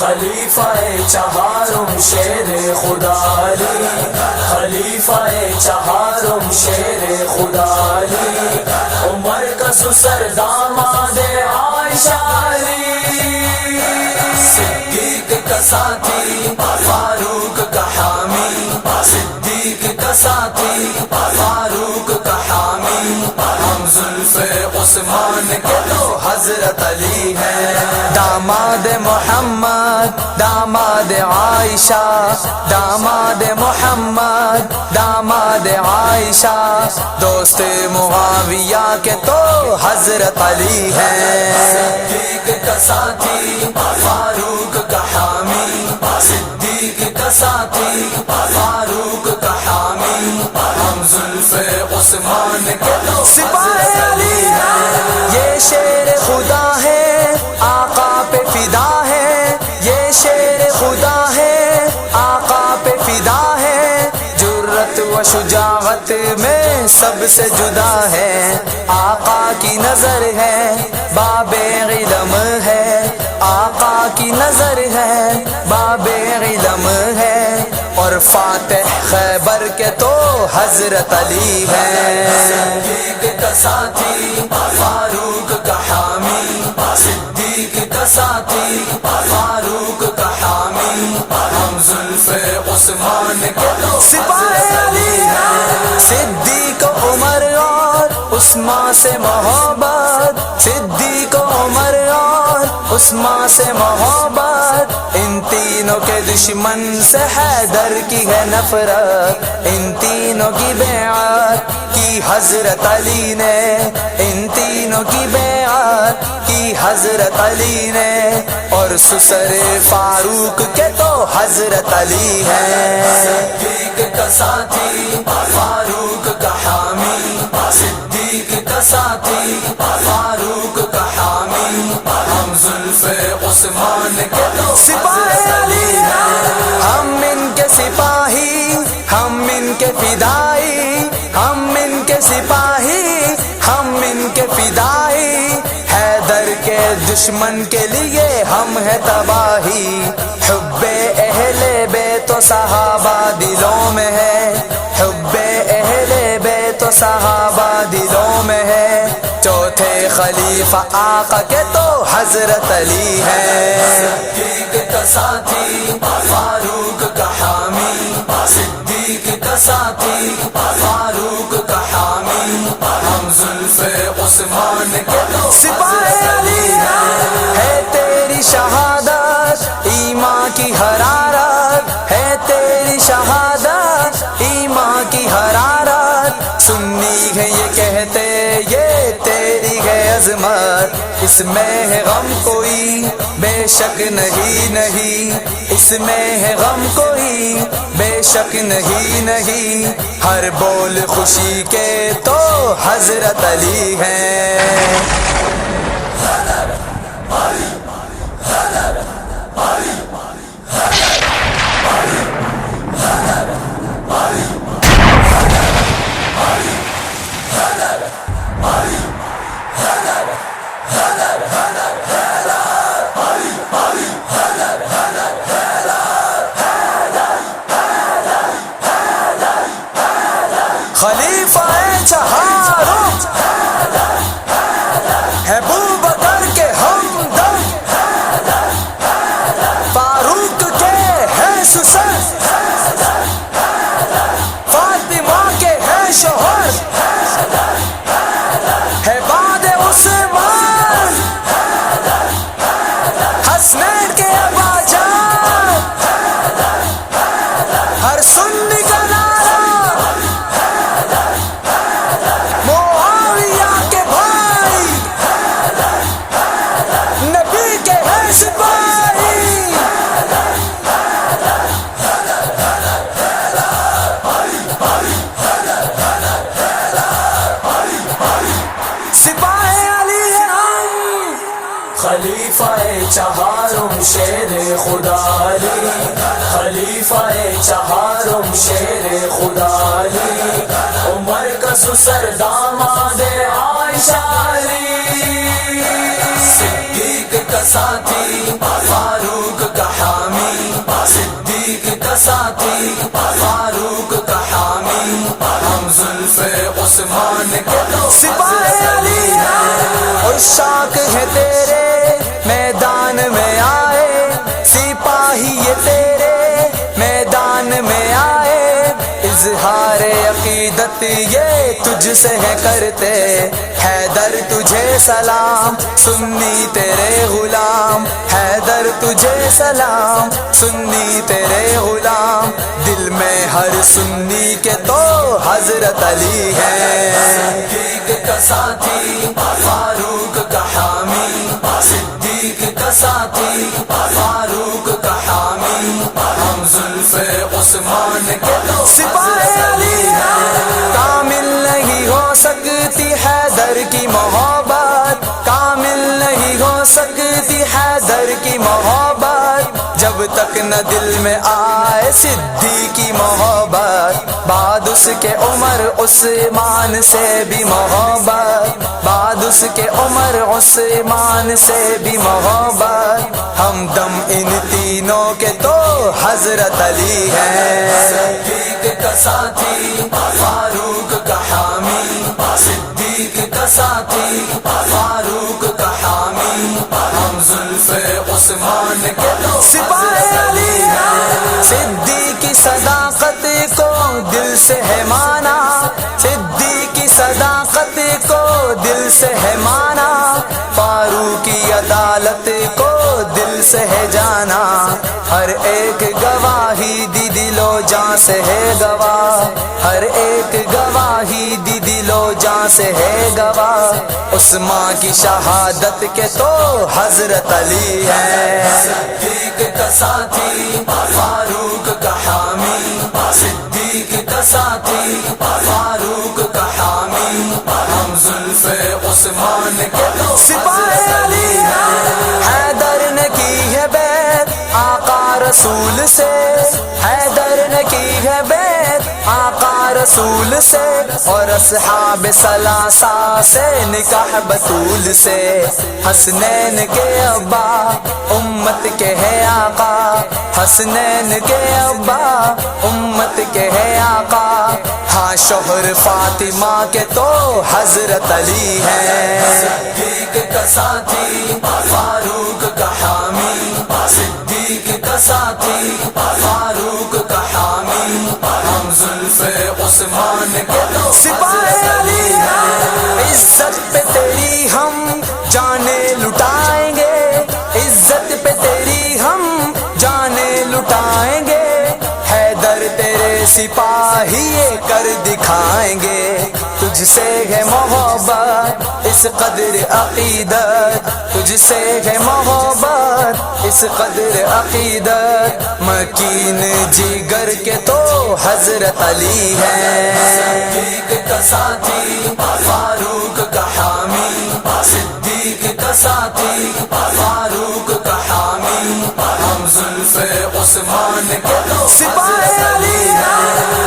خلیفہ چہارم شیر خدا علی، خلیفہ چہارم شیر خدا علی، عمر کا سسر داماد عائشہ علی، صدیق کا ساتھی فاروق کا حامی، صدیق کا ساتھی فاروق کا حامی، ہم زلف عثمان کے تو حضرت علی ہیں، داماد محمد داماد عائشہ، داماد محمد داماد عائشہ، دوست معاویہ کے تو حضرت علی ہیں، صدیق کا ساتھی فاروق کا حامی، صدیق کا ساتھی فاروق کا حامی، ہم زلف عثمان کے تو حضرت علی ہیں، یہ شیر خدا ہے آقا پہ فدا ہے، یہ شیر خدا ہے آقا پہ فدا ہے، جرت و شجاعت میں سب سے جدا ہے، آقا کی نظر ہے باب علم ہے، آقا کی نظر ہے باب علم ہے، اور فاتح خیبر کے تو حضرت علی ہیں، صدیق کا ساتھی فاروق کا حامی، صدیق کا ساتھی فاروق کا حامی، ہم زلف عثمان کے تو حضرت علی ہیں، صدیق عمر اور عثمان سے محبت، صدیق عمر اور عثمان سے محبت، ان تینوں کے دشمن سے حیدر کی ہے نفرت، ان تینوں کی بیعت کی حضرت علی نے، ان تینوں کی بیعت کی حضرت علی نے، اور سسر فاروق کے تو حضرت علی ہیں، صدیق کا ساتھی فاروق کا حامی، صدیق کا ساتھی فاروق کا حامی، ہم زلف عثمان کے تو حضرت علی ہیں، ہم ان کے سپاہی ہم ان کے فدائی، ہم ان کے سپاہی ہم ان کے فدائی، حیدر کے دشمن کے لیے ہم ہے تباہی، حب اہل بیت و صحابہ دلوں میں ہے، حب اہل بیت و صحابہ دلوں میں ہے، چوتھے خلیفہ آقا کے تو حضرت علی ہیں، صدیق کا ساتھی فاروق کا حامی، صدیق کا ساتھی فاروق کا حامی، ہم زلف عثمان کے تو حضرت علی ہیں، ہے تیری شہادت ایمان کی حرارت، ہے تیری شہادت ایمان کی حرارت، سنی ہے یہ کہتے یہ تیری ہے عظمت، اس میں ہے غم کوئی بے شک نہیں نہیں، اس میں ہے غم کوئی بے شک نہیں نہیں، ہر بول خوشی کے تو حضرت علی ہیں، خلیفہ چہارم ہے ابوبکر کے ہمدم، فاروق کے ہے سسر، فاطمہ کے ہے شوہر، ہے بعد عثمان حسنین کے ابا جان، ہر سنی کا نعرہ معاویہ کے بھائی، نبی کے ہے سپاہی، سپاہی علی ہے ہم، خلیفہ چہارم شیر خدا علی، خلیفہ چہارم شیر خدا علی، عمر کا سسر داماد عائشہ علی، صدیق کا ساتھی فاروق کا فاروق کا حامی ہم زلف عثمان کے تو سپاہ علی اور شاک ہے تیرے میدان میں آئے، سپاہی یہ تیرے میدان میں آئے، اظہار عقیدت یہ تجھ سے ہے کرتے، حیدر تجھے سلام سنی تیرے غلام، حیدر تجھے سلام سنی تیرے غلام، دل میں ہر سنی کے تو حضرت علی ہے، صدیق کا ساتھی فاروق کا حامی، صدیق کا ساتھی فاروق کا حامی ہم زلف عثمان کے تو سپاہ علی کامل نہیں ہو سکتی حیدر کی محبت، کامل نہیں ہو سکتی حیدر کی محبت، جب تک نہ دل میں آئے صدیق کی محبت، بعد اس کے عمر عثمان سے بھی محبت، بعد اس کے عمر عثمان سے بھی محبت، ہم دم ان تینوں کے تو حضرت علی ہے، صدیق کا ساتھی فاروق کا حامی، صدیق کا ساتھی فاروق کا حامی ہم زلف عثمان کے تو سپاہ علی صدیق کی صداقت کو دل سے ہے مانا، صدیق کی صداقت کو دل سے ہے مانا، فاروق کی عدالت کو دل سے ہے جانا، ہر ایک گواہی دی دل و جان سے ہے گواہ، ہر ایک گواہی دی دل و جان سے ہے گواہ، عثمان کی شہادت کے تو حضرت علی ہے، صدیق کا ساتھی فاروق کا حامی، صدیق کا ساتھی فاروق کا حامی ہم زلف عثمان کے تو سپاہ علی حیدر نے کی ہے بیعت آقا رسول سے، حیدر نے کی ہے بیعت آقا رسول سے، اور اصحاب ثلاثہ سے نکاح بطول سے، حسنین کے ابا امت کے ہے آقا، حسنین کے ابا امت کے ہے آقا، ہاں شوہر فاطمہ کے تو حضرت علی ہے، صدیق کا ساتھی فاروق کا حامی، صدیق کا ساتھی فاروق کا حامی ہم زلف عثمان کے تو سپاہ علی عزت پہ تیری ہم جانے لٹائیں گے، عزت پہ تیری ہم جانے لٹائیں گے، حیدر تیرے سپاہی یہ کر دکھائیں گے، تجھ سے ہے محبت اس قدر عقیدت، تجھ سے ہے محبت اس قدر عقیدت، مکین جگر کے تو حضرت علی ہے، صدیق کا ساتھی فاروق کا حامی، صدیق کا ساتھی فاروق کا حامی ہم زلف عثمان کے تو سپاہ علی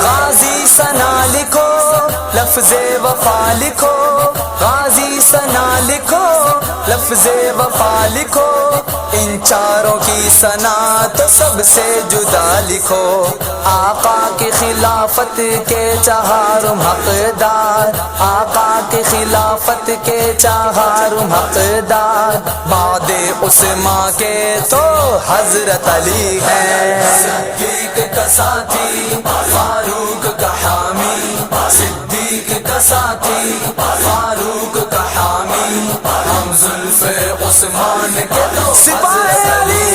غازی ثنا لکھو لفظ وفا لکھو، غازی ثنا لکھو لفظ وفا لکھو، ان چاروں کی ثنا تو سب سے جدا لکھو، آقا کی خلافت کے چہارم حقدار، آقا کی خلافت کے چہارم حقدار، بعد عثمان کے تو حضرت علی ہے، صدیق کا ساتھی فاروق کا حامی، صدیق کا ساتھی فاروق کا حامی ہم زلف عثمان کے تو سپاہ علی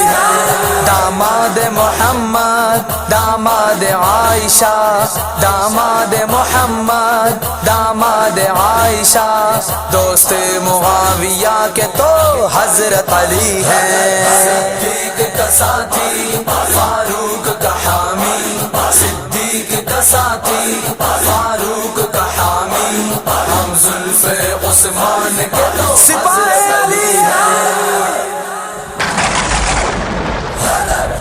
داماد محمد داماد عائشہ، داماد محمد داماد عائشہ، دوست معاویہ کے تو حضرت علی ہے، صدیق کا ساتھی فاروق کا حامی، صدیق کا ساتھی فاروق کا حامی ہم زلف عثمان کے تو سپاہ علی حیدر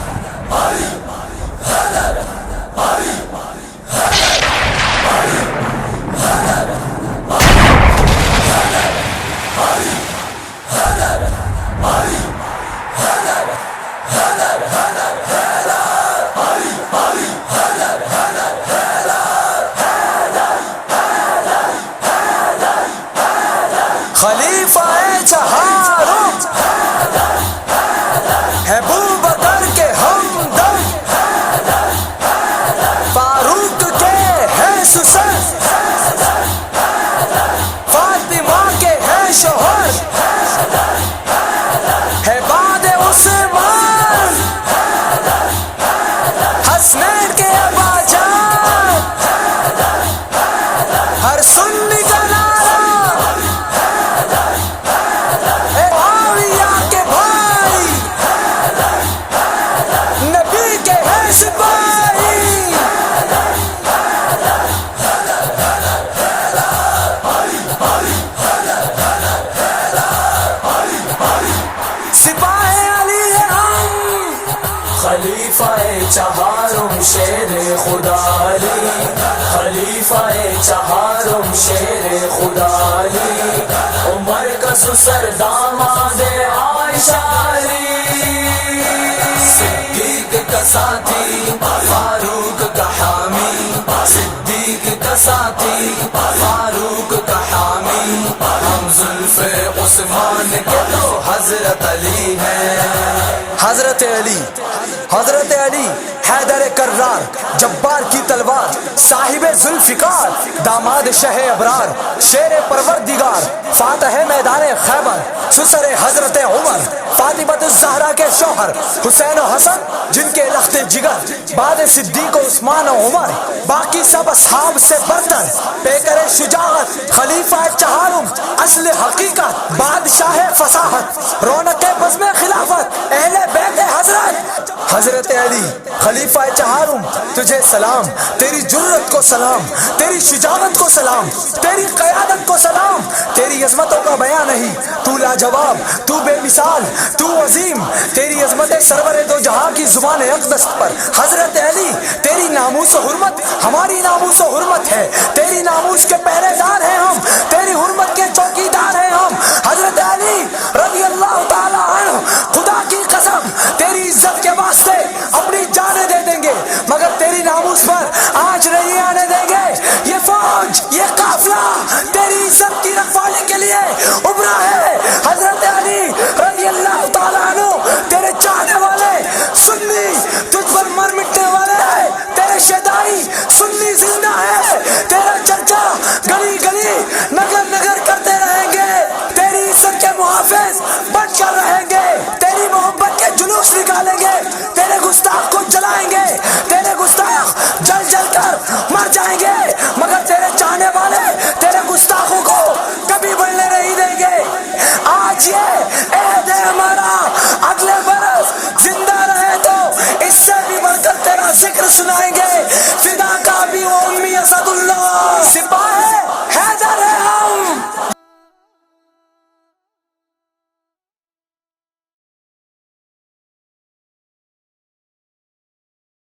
خلیفہ چہارم شیر خدا علی، خلیفہ چہارم شیر خدا علی، عمر کا سسر داماد عائشہ علی، صدیق کا ساتھی فاروق کا حامی، صدیق کا ساتھی فاروق کا حامی، ہم زلف عثمان کے تو حضرت علی ہیں۔ حضرت علی، حضرت علی حیدر کرار، جبار کی تلوار، صاحب ذوالفقار، داماد شہ ابرار، شیر پروردگار، فاتح میدان خیبر، سسر حضرت عمر، فاطمہ الزہرا کے شوہر حسین و حسن جن کے لخت جگر، بعد صدیق و عثمان و عمر، باقی سب اصحاب سے برتر، پیکر شجاعت، خلیفہ چہارم، اصل حقیقت، بادشاہ فصاحت، رونق بزم خلافت، اہل بیت حضرت۔ حضرت علی خلیفہ چہارم، تجھے سلام، تیری جرت کو سلام، تیری شجاعت کو سلام، تیری قیادت کو سلام، تیری عظمتوں کا بیان نہیں، تو لاجواب، تو بے مثال، تو عظیم، تیری عظمت سرور دو جہاں کی زبان اقدس پر۔ حضرت علی تیری ناموس و حرمت ہماری ناموس و حرمت ہے، تیری ناموس کے پہرے دار ہیں ہم، تیری حرمت کے چوکی دار ہیں ہم۔ حضرت علی رضی اللہ تعالی عنہ، خدا کی قسم تیری عزت کے واسطے اپنی جانیں دے دیں گے، مگر تیری ناموس پر آنچ نہیں آنے دیں گے۔ یہ فوج، یہ قافلہ تیری عزت کی رکھوالی کے لیے ابھرا ہے۔ حضرت علی رضی اللہ تعالیٰ عنہ تیرے چاہنے والے سنی تجھ پر مر مٹنے والے ہیں، تیرے شیدائی سنی زندہ ہے، تیرا چرچا گلی گلی نگر نگر کرتے رہیں گے، تیری عزت کے محافظ بن کر رہیں گے، تیری محبت کے جلوس نکالیں گے، تیرے گستاخ کو جلائیں گے، تیرے گستاخ جل جل کر مر جائیں گے، مگر تیرے چاہنے والے